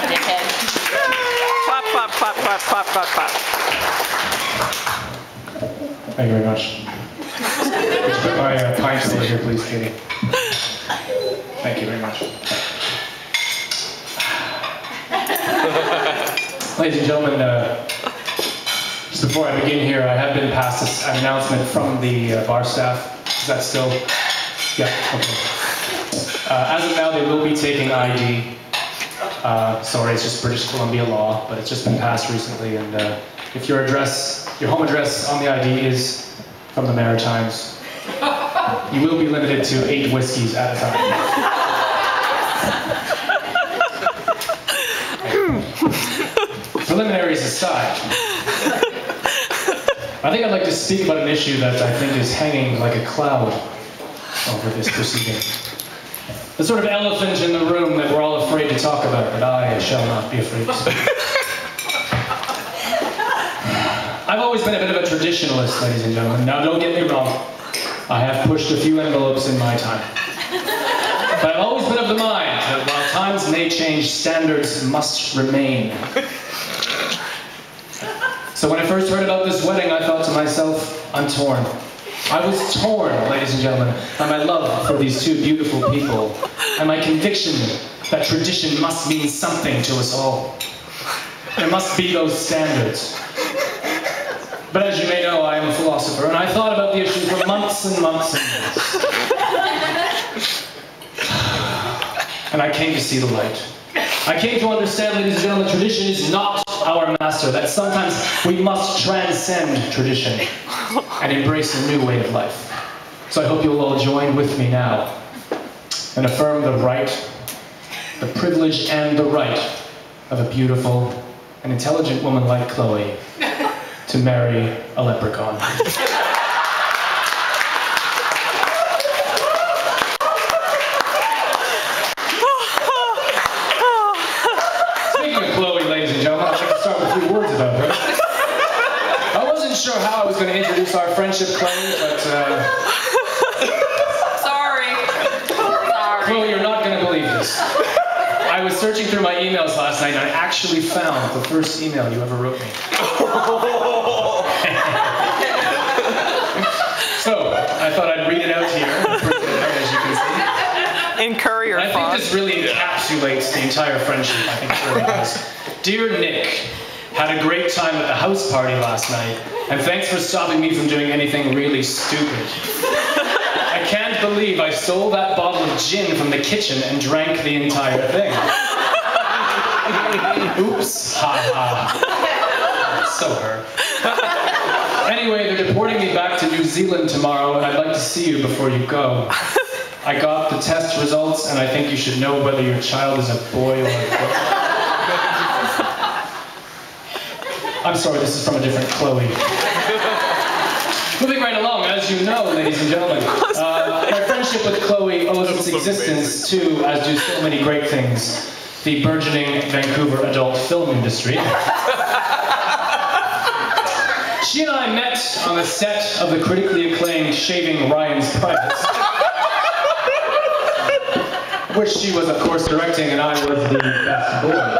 dickhead. Clap, clap, clap, clap, clap, clap, clap. Thank you very much. Would you put my pints over here, please, Katie? Thank you very much. Ladies and gentlemen, just before I begin here, I have been passed an announcement from the bar staff. Is that still? Yeah, okay. As of now, they will be taking ID. Sorry, it's just British Columbia law, but it's just been passed recently, and if your home address on the ID is from the Maritimes, you will be limited to 8 whiskeys at a time. Preliminaries aside, I think I'd like to speak about an issue that I think is hanging like a cloud over this proceeding. The sort of elephant in the room that we're all afraid to talk about, but I shall not be afraid to speak. I've always been a bit of a traditionalist, ladies and gentlemen. Now, don't get me wrong. I have pushed a few envelopes in my time. But I've always been of the mind that while times may change, standards must remain. So when I first heard about this wedding, I thought to myself, I'm torn. I was torn, ladies and gentlemen, by my love for these two beautiful people, and my conviction that tradition must mean something to us all. There must be those standards. But as you may know, I am a philosopher, and I thought about the issue for months and months and months. And I came to see the light. I came to understand, ladies and gentlemen, tradition is not our master, that sometimes we must transcend tradition and embrace a new way of life. So I hope you'll all join with me now and affirm the right, the privilege and the right of a beautiful and intelligent woman like Chloe to marry a leprechaun. Speaking of Chloe, ladies and gentlemen, I'd like to start with a few words about her. I wasn't sure how I was going to introduce our friendship, Chloe, but Sorry. Chloe, you're not going to believe this. I was searching through my emails last night and I actually found the first email you ever wrote me. So, I thought I'd read it out to you, as you can see. In courier I think this really encapsulates the entire friendship, I think it really does. Dear Nick, had a great time at the house party last night, and thanks for stopping me from doing anything really stupid. I can't believe I stole that bottle of gin from the kitchen and drank the entire thing. Oops, ha ha. So hurt. Anyway, they're deporting me back to New Zealand tomorrow, and I'd like to see you before you go. I got the test results, and I think you should know whether your child is a boy or a girl. I'm sorry, this is from a different Chloe. Moving right along, as you know, ladies and gentlemen, my friendship with Chloe owes its existence to, as do so many great things, the burgeoning Vancouver adult film industry. She and I met on the set of the critically acclaimed Shaving Ryan's Privates, which she was, of course, directing, and I was the best boy.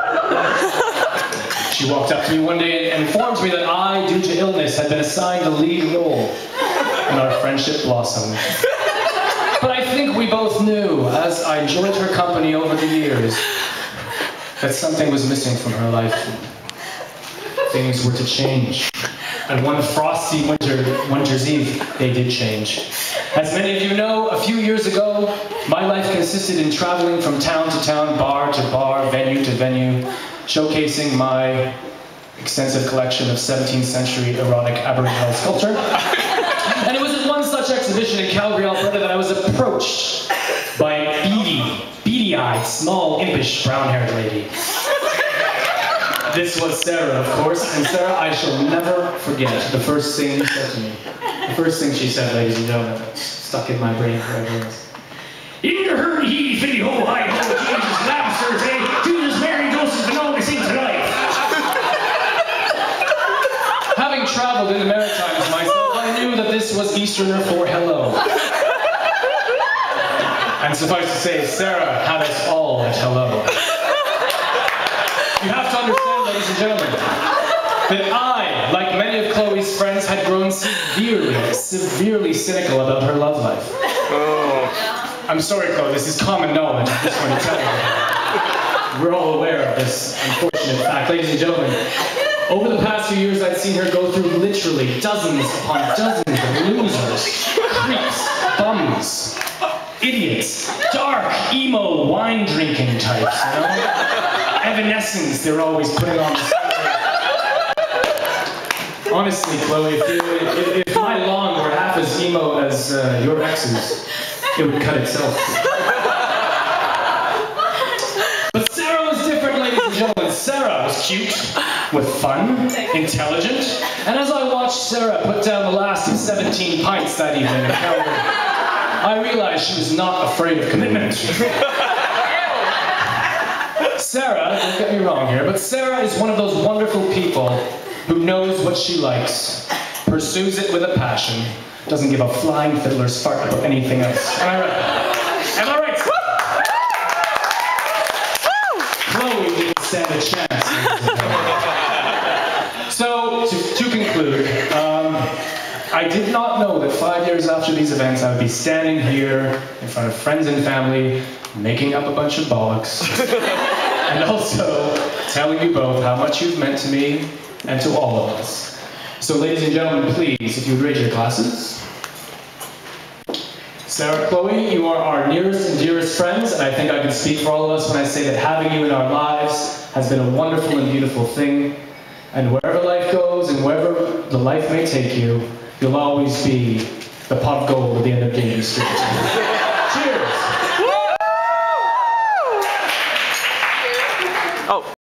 She walked up to me one day and informed me that I, due to illness, had been assigned the lead role, and our friendship blossomed. But I think we both knew, as I enjoyed her company over the years, that something was missing from her life. Things were to change. And one frosty winter's eve, they did change. As many of you know, a few years ago, my life consisted in traveling from town to town, bar to bar, venue to venue, showcasing my extensive collection of 17th century erotic Aboriginal sculpture. And it was at one such exhibition in Calgary, Alberta, that I was approached by a beady-eyed, small, impish, brown-haired lady. This was Sarah, of course, and Sarah, I shall never forget the first thing she said to me. The first thing she said, ladies and gentlemen, that's stuck in my brain forever. In the hurry, he fitty ho, hi ho, Jesus, lobsters, eh? Jesus, Mary, Joseph, and all the saints alive. Having traveled in the Maritimes myself, I knew that this was Easterner for hello. And suffice to say, Sarah had us all at hello. ladies and gentlemen, that I, like many of Chloe's friends, had grown severely cynical about her love life. Oh. I'm sorry, Chloe, this is common knowledge. I just want to tell you. We're all aware of this unfortunate fact. Ladies and gentlemen, over the past few years, I've seen her go through literally dozens upon dozens of losers, creeps, bums, idiots, dark, emo, wine-drinking types, you know? Evanescence they're always putting on the side. Honestly, Chloe, if my lawn were half as emo as your ex's, it would cut itself. But Sarah was different, ladies and gentlemen. Sarah was cute, with fun, intelligent, and as I watched Sarah put down the last of 17 pints that evening in Calgary, I realized she was not afraid of commitment. Sarah, don't get me wrong here, but Sarah is one of those wonderful people who knows what she likes, pursues it with a passion, doesn't give a flying fiddler's fart about anything else. Am I right? Am I right? Chloe didn't stand a chance. So, to conclude, I did not know that 5 years after these events I would be standing here in front of friends and family, making up a bunch of bollocks, and also telling you both how much you've meant to me and to all of us. So ladies and gentlemen, please, if you'd raise your glasses. Sarah, Chloe, you are our nearest and dearest friends, and I think I can speak for all of us when I say that having you in our lives has been a wonderful and beautiful thing. And wherever life goes and wherever the life may take you, you'll always be the pot of gold at the end of Gaming Street. Cheers! Oh.